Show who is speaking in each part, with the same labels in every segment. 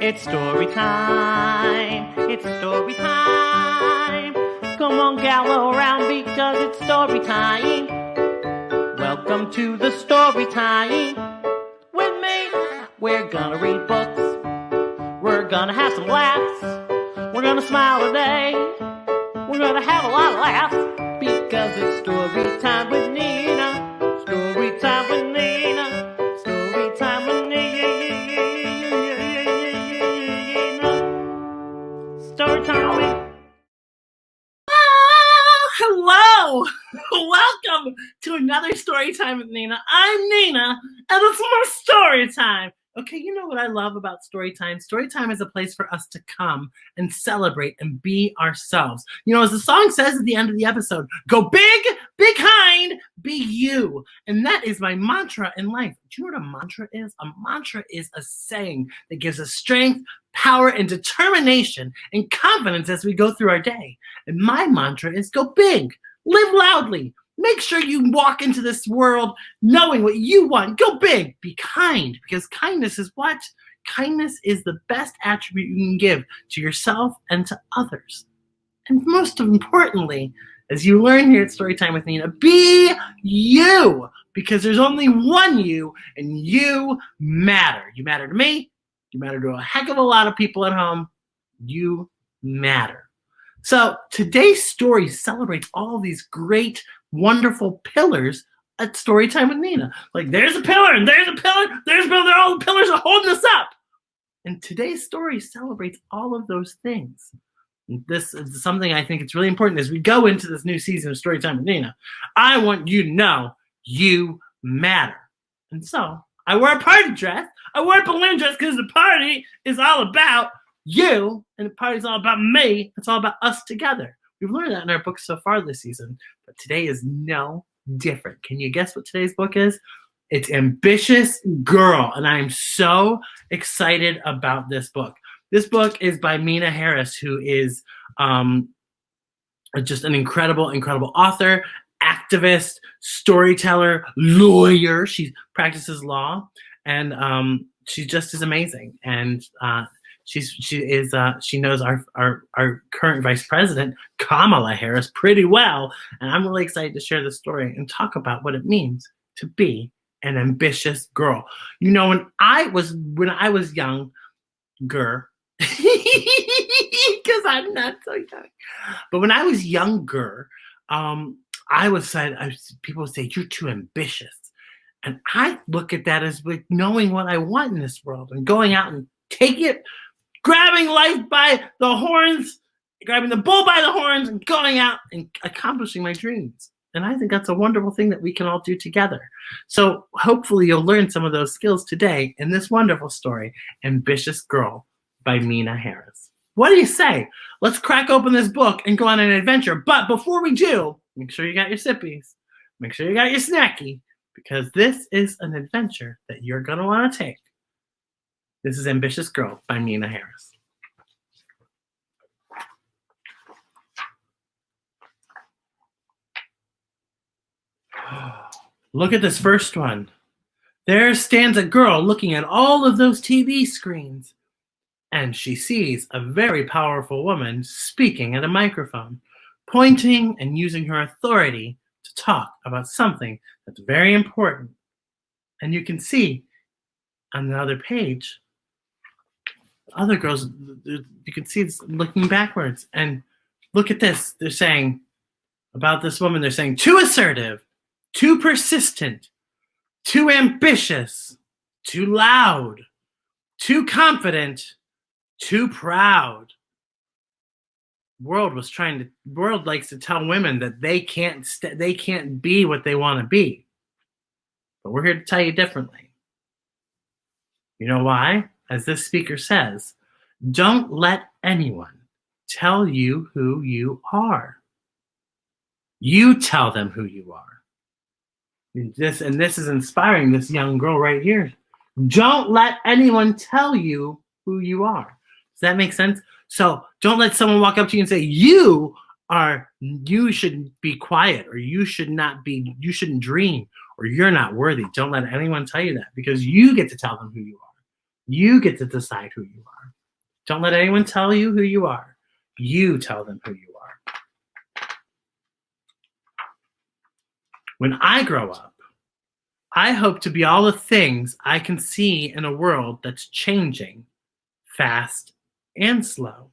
Speaker 1: It's story time. It's story time. Come on, gather around because it's story time. Welcome to the story time. With me, we're gonna read books. We're gonna have some laughs. We're gonna smile today. We're gonna have a lot of laughs because it's story time with Nina. Story time with Nina. Story time with Nina. Story time with...
Speaker 2: Hello! Welcome to another story time with Nina. I'm Nina, and it's more story time. Okay, you know what I love about story time? Story time is a place for us to come and celebrate and be ourselves. You know, as the song says at the end of the episode, go big, be kind, be you. And that is my mantra in life. Do you know what a mantra is? A mantra is a saying that gives us strength, power, and determination and confidence as we go through our day. And my mantra is go big, live loudly. Make sure you walk into this world knowing what you want. Go big, be kind, because kindness is what? Kindness is the best attribute you can give to yourself and to others. And most importantly, as you learn here at Storytime with Nina, be you, because there's only one you, and you matter. You matter to me. You matter to a heck of a lot of people at home. You matter. So today's story celebrates all these great, wonderful pillars at Storytime with Nina. Like there's a pillar, and there's a pillar, there's a pillar, all the pillars are holding us up. And today's story celebrates all of those things. This is something I think it's really important as we go into this new season of Storytime with Nina. I want you to know you matter. And so I wear a party dress. I wear a balloon dress because the party is all about you, and the party's all about me. It's all about us together. We've learned that in our books so far this season, but today is no different. Can you guess what today's book is? It's Ambitious Girl, and I am so excited about this book. This book is by Meena Harris, who is just an incredible, incredible author, activist, storyteller, lawyer. She practices law, and she just is amazing. And she knows our current vice president, Kamala Harris, pretty well. And I'm really excited to share this story and talk about what it means to be an ambitious girl. You know, when I was younger, because I'm not so young, but when I was younger, people would say, you're too ambitious. And I look at that as like knowing what I want in this world and going out and taking it, grabbing life by the horns, grabbing the bull by the horns and going out and accomplishing my dreams. And I think that's a wonderful thing that we can all do together. So hopefully you'll learn some of those skills today in this wonderful story, Ambitious Girl by Meena Harris. What do you say? Let's crack open this book and go on an adventure. But before we do, make sure you got your sippies. Make sure you got your snacky, because this is an adventure that you're going to want to take. This is Ambitious Girl by Meena Harris. Look at this first one. There stands a girl looking at all of those TV screens, and she sees a very powerful woman speaking at a microphone, pointing and using her authority to talk about something that's very important. And you can see on the other page, other girls, you can see this looking backwards, and look at this. They're saying about this woman, they're saying too assertive, too persistent, too ambitious, too loud, too confident, too proud. World likes to tell women that they can't be what they want to be. But we're here to tell you differently. You know why? As this speaker says, don't let anyone tell you who you are. You tell them who you are. This is inspiring this young girl right here. Don't let anyone tell you who you are. Does that make sense? So don't let someone walk up to you and say, you should be quiet, or you shouldn't dream, or you're not worthy. Don't let anyone tell you that, because you get to tell them who you are. You get to decide who you are. Don't let anyone tell you who you are. You tell them who you are. When I grow up, I hope to be all the things I can see in a world that's changing fast and slow.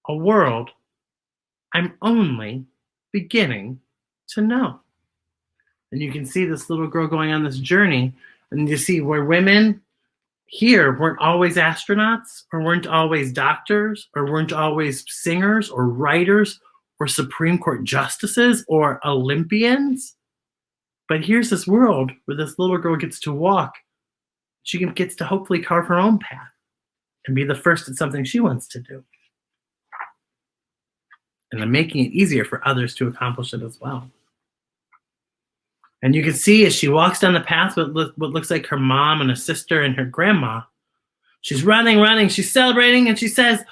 Speaker 2: A world I'm only beginning to know. And you can see this little girl going on this journey, and you see where women here weren't always astronauts, or weren't always doctors, or weren't always singers, or writers, or Supreme Court justices, or Olympians. But here's this world where this little girl gets to walk. She gets to hopefully carve her own path and be the first at something she wants to do. And I'm making it easier for others to accomplish it as well. And you can see as she walks down the path with what looks like her mom and a sister and her grandma, she's running, she's celebrating, and she says,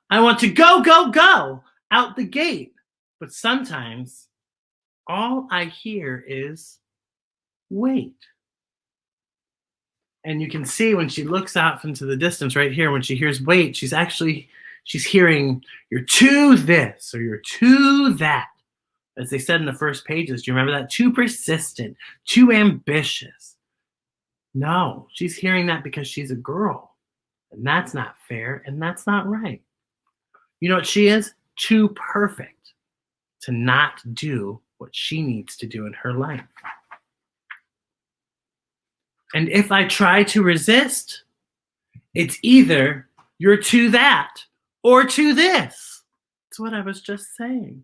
Speaker 2: I want to go, go, go out the gate. But sometimes all I hear is wait. And you can see when she looks out into the distance right here, when she hears wait, she's hearing you're too this or you're too that. As they said in the first pages, do you remember that? Too persistent, too ambitious. No, she's hearing that because she's a girl. And that's not fair, and that's not right. You know what she is? Too perfect to not do what she needs to do in her life. And if I try to resist, it's either you're too that or too this. That's what I was just saying.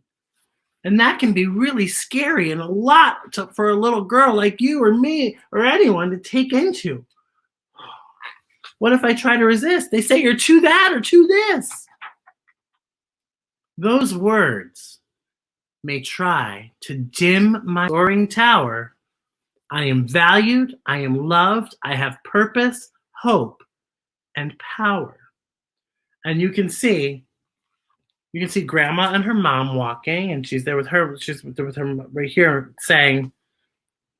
Speaker 2: And that can be really scary and a lot for a little girl like you or me or anyone to take into. What if I try to resist? They say you're too that or too this. Those words may try to dim my soaring tower. I am valued, I am loved, I have purpose, hope, and power. And you can see grandma and her mom walking, and she's there with her right here saying,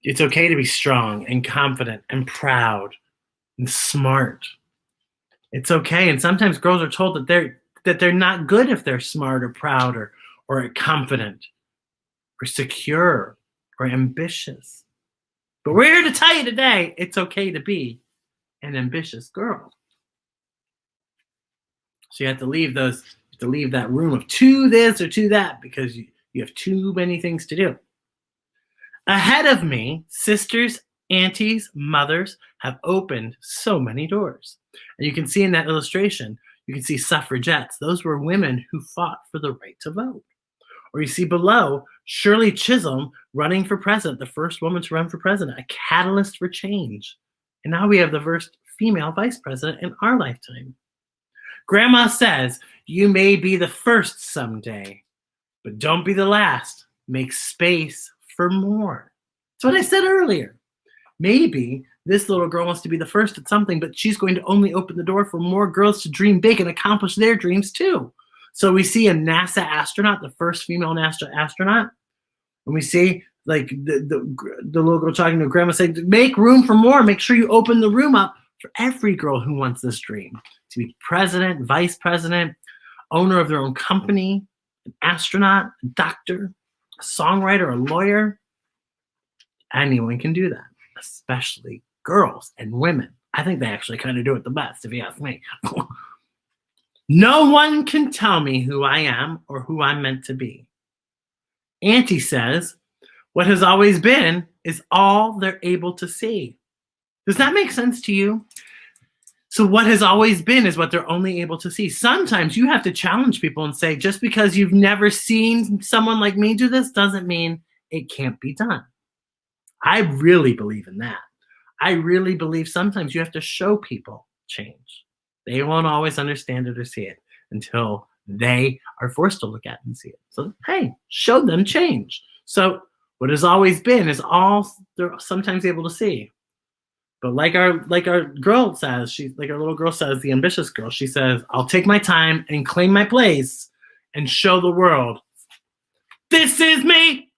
Speaker 2: it's okay to be strong and confident and proud and smart. It's okay. And sometimes girls are told that they're not good if they're smart or proud or confident or secure or ambitious. But we're here to tell you today, it's okay to be an ambitious girl. So you have to leave that room of too this or too that because you have too many things to do. Ahead of me, sisters, aunties, mothers have opened so many doors. And you can see in that illustration, you can see suffragettes. Those were women who fought for the right to vote. Or you see below, Shirley Chisholm running for president, the first woman to run for president, a catalyst for change. And now we have the first female vice president in our lifetime. Grandma says, you may be the first someday, but don't be the last. Make space for more. That's what I said earlier. Maybe this little girl wants to be the first at something, but she's going to only open the door for more girls to dream big and accomplish their dreams too. So we see a NASA astronaut, the first female NASA astronaut, and we see like the little girl talking to grandma saying, make room for more. Make sure you open the room up for every girl who wants this dream to be president, vice president, owner of their own company, an astronaut, a doctor, a songwriter, a lawyer. Anyone can do that, especially girls and women. I think they actually kind of do it the best, if you ask me. No one can tell me who I am or who I'm meant to be. Auntie says, what has always been is all they're able to see. Does that make sense to you? So what has always been is what they're only able to see. Sometimes you have to challenge people and say, just because you've never seen someone like me do this doesn't mean it can't be done. I really believe in that. I really believe sometimes you have to show people change. They won't always understand it or see it until they are forced to look at it and see it. So, hey, show them change. So what has always been is all they're sometimes able to see. But like our girl says, like our little girl says, the ambitious girl, she says, I'll take my time and claim my place and show the world, this is me.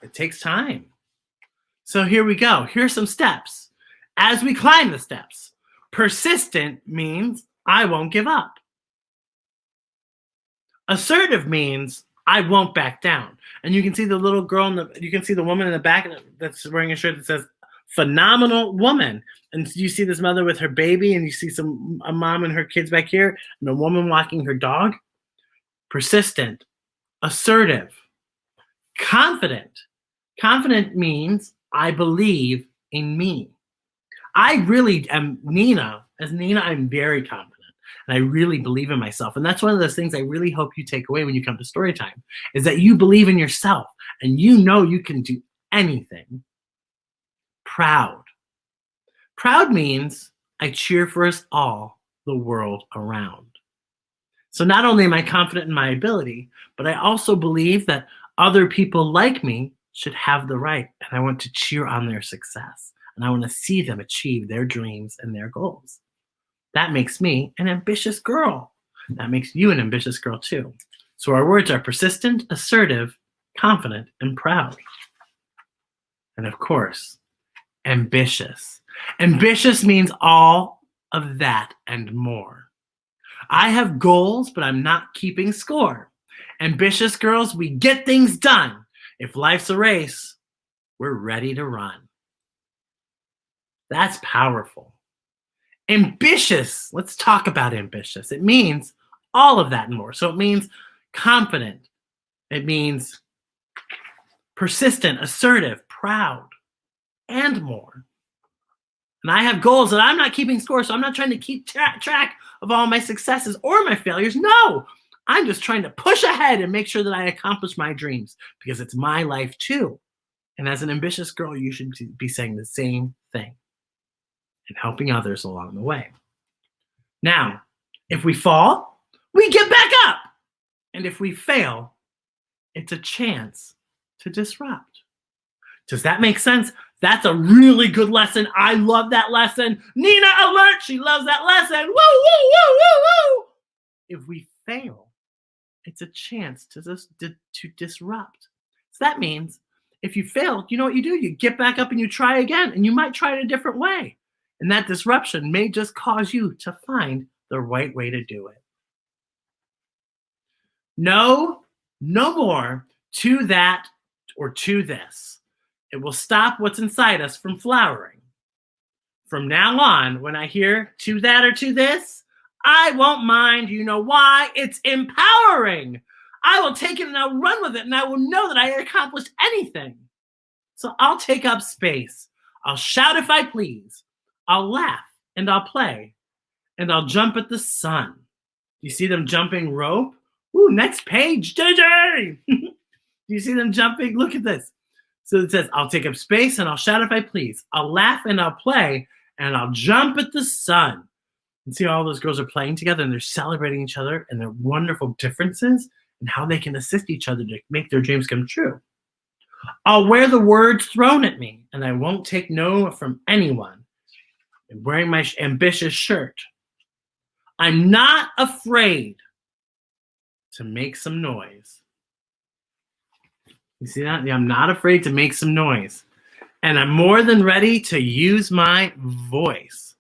Speaker 2: It takes time. So here we go. Here's some steps. As we climb the steps, persistent means I won't give up. Assertive means I won't back down. And you can see the little girl, you can see the woman in the back that's wearing a shirt that says phenomenal woman. And you see this mother with her baby, and you see a mom and her kids back here, and a woman walking her dog. Persistent, assertive, confident. Confident means I believe in me. I really am Nina. As Nina, I'm very confident. And I really believe in myself. And that's one of those things I really hope you take away when you come to story time, is that you believe in yourself and you know you can do anything. Proud. Proud means I cheer for us all, the world around. So not only am I confident in my ability, but I also believe that other people like me should have the right, and I want to cheer on their success, and I want to see them achieve their dreams and their goals. That makes me an ambitious girl. That makes you an ambitious girl too. So our words are persistent, assertive, confident, and proud. And of course, ambitious. Ambitious means all of that and more. I have goals, but I'm not keeping score. Ambitious girls, we get things done. If life's a race, we're ready to run. That's powerful. Ambitious. Let's talk about ambitious. It means all of that and more. So it means confident. It means persistent, assertive, proud, and more. And I have goals that I'm not keeping score, so I'm not trying to keep track of all my successes or my failures. No, I'm just trying to push ahead and make sure that I accomplish my dreams, because it's my life too. And as an ambitious girl, you should be saying the same thing and helping others along the way. Now, if we fall, we get back up. And if we fail, it's a chance to disrupt. Does that make sense? That's a really good lesson. I love that lesson. Nina alert, she loves that lesson. Woo, woo, woo, woo, woo. If we fail, it's a chance to disrupt. So that means if you fail, you know what you do? You get back up and you try again, and you might try it a different way. And that disruption may just cause you to find the right way to do it. No more to that or to this. It will stop what's inside us from flowering. From now on, when I hear to that or to this, I won't mind. You know why? It's empowering. I will take it and I'll run with it, and I will know that I accomplished anything. So I'll take up space. I'll shout if I please. I'll laugh and I'll play, and I'll jump at the sun. You see them jumping rope? Ooh, next page, JJ. You see them jumping? Look at this. So it says, I'll take up space and I'll shout if I please. I'll laugh and I'll play, and I'll jump at the sun. And see, all those girls are playing together, and they're celebrating each other and their wonderful differences and how they can assist each other to make their dreams come true. I'll wear the words thrown at me, and I won't take no from anyone. I'm wearing my ambitious shirt. I'm not afraid to make some noise. You see that? I'm not afraid to make some noise. And I'm more than ready to use my voice.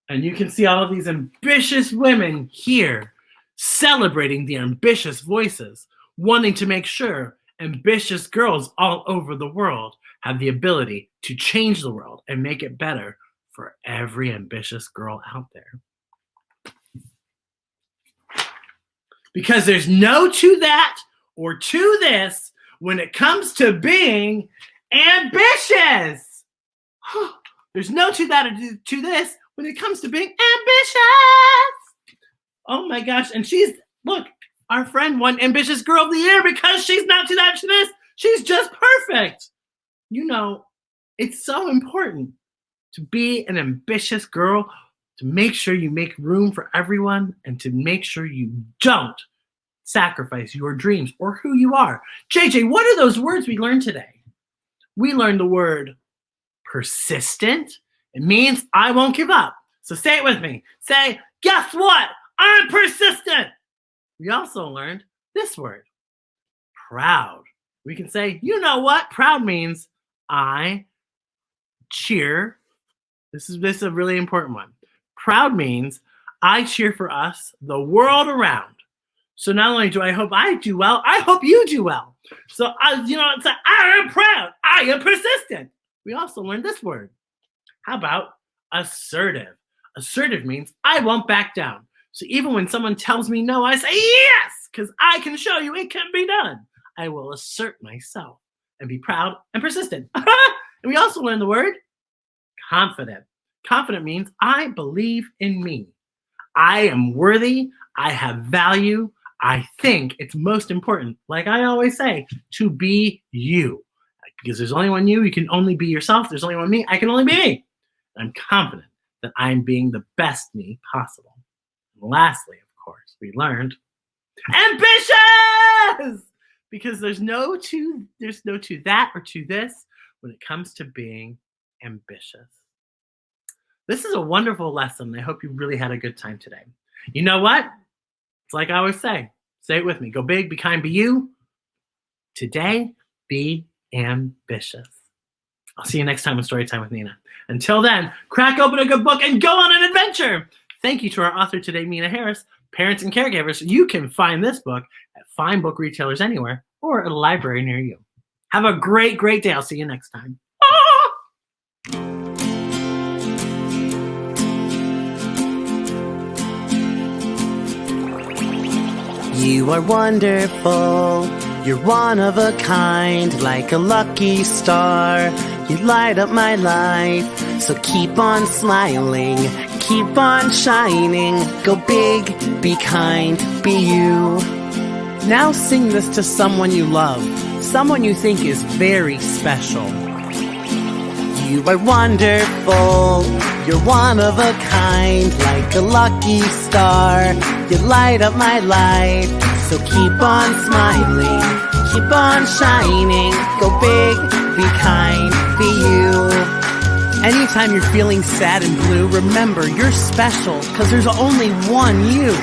Speaker 2: And you can see all of these ambitious women here celebrating the ambitious voices, wanting to make sure ambitious girls all over the world have the ability to change the world and make it better for every ambitious girl out there. Because there's no to that or to this when it comes to being ambitious. There's no to that or to this when it comes to being ambitious. Oh my gosh. And look, our friend won Ambitious Girl of the Year because she's not to that to this. She's just perfect. You know, it's so important to be an ambitious girl, to make sure you make room for everyone, and to make sure you don't sacrifice your dreams or who you are. JJ, what are those words we learned today? We learned the word persistent. It means I won't give up. So say it with me. Say, guess what? I'm persistent. We also learned this word, proud. We can say, you know what? Proud means I cheer. This is a really important one. Proud means I cheer for us, the world around. So not only do I hope I do well, I hope you do well. So, it's like, I am proud. I am persistent. We also learned this word. How about assertive? Assertive means I won't back down. So even when someone tells me no, I say yes, because I can show you it can be done. I will assert myself and be proud and persistent. And we also learned the word confident. Confident means I believe in me. I am worthy. I have value. I think it's most important, like I always say, to be you. Because there's only one you can only be yourself. There's only one me, I can only be me. I'm confident that I'm being the best me possible. And lastly, of course, we learned ambitious! Because there's no to that or to this when it comes to being ambitious. This is a wonderful lesson. I hope you really had a good time today. You know what? It's like I always say it with me. Go big, be kind, be you. Today, be ambitious. I'll see you next time on Storytime with Nina. Until then, crack open a good book and go on an adventure. Thank you to our author today, Mina Harris. Parents and caregivers, you can find this book at fine book retailers anywhere or at a library near you. Have a great, great day. I'll see you next time.
Speaker 1: You are wonderful, you're one of a kind, like a lucky star. You light up my life, so keep on smiling, keep on shining. Go big, be kind, be you. Now sing this to someone you love, someone you think is very special. You are wonderful, you're one of a kind, like a lucky star. You light up my life, so keep on smiling, keep on shining. Go big, be kind, be you. Anytime you're feeling sad and blue, remember you're special, 'cause there's only one you.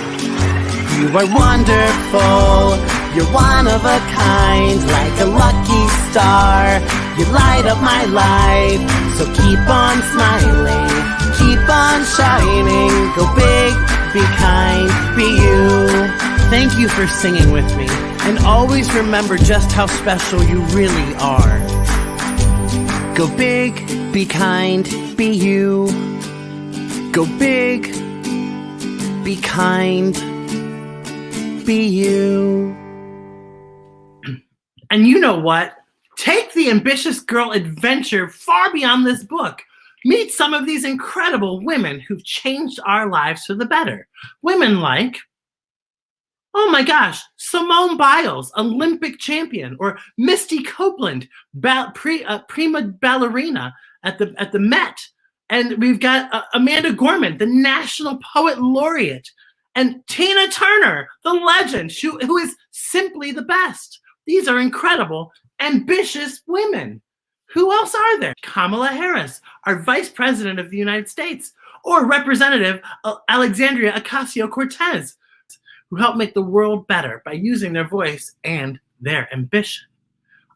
Speaker 1: You are wonderful, you're one of a kind, like a lucky star. You light up my life, so keep on smiling, keep on shining. Go big, be kind, be you. Thank you for singing with me, and always remember just how special you really are. Go big, be kind, be you. Go big, be kind, be you.
Speaker 2: And you know what? Take the ambitious girl adventure far beyond this book. Meet some of these incredible women who've changed our lives for the better. Women like, oh my gosh, Simone Biles, Olympic champion, or Misty Copeland, prima ballerina at the Met. And we've got Amanda Gorman, the National Poet Laureate, and Tina Turner, the legend, who is simply the best. These are incredible, ambitious women. Who else are there? Kamala Harris, our Vice President of the United States, or Representative Alexandria Ocasio-Cortez, who helped make the world better by using their voice and their ambition.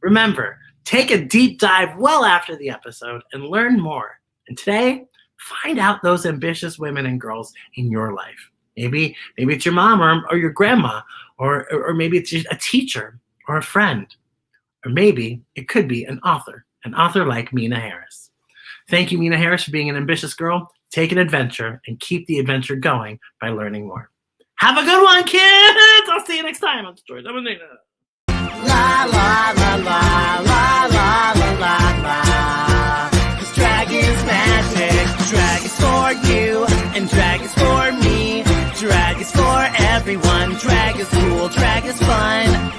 Speaker 2: Remember, take a deep dive well after the episode and learn more. And today, find out those ambitious women and girls in your life. Maybe it's your mom or your grandma, or maybe it's a teacher or a friend, or maybe it could be an author like Mina Harris. Thank you, Mina Harris, for being an ambitious girl. Take an adventure and keep the adventure going by learning more. Have a good one, kids! I'll see you next time on Storytime with Nina.
Speaker 1: La la la la la la la la la. 'Cause drag is magic. Drag is for you, and drag is for me. Drag is for everyone. Drag is cool. Drag is fun.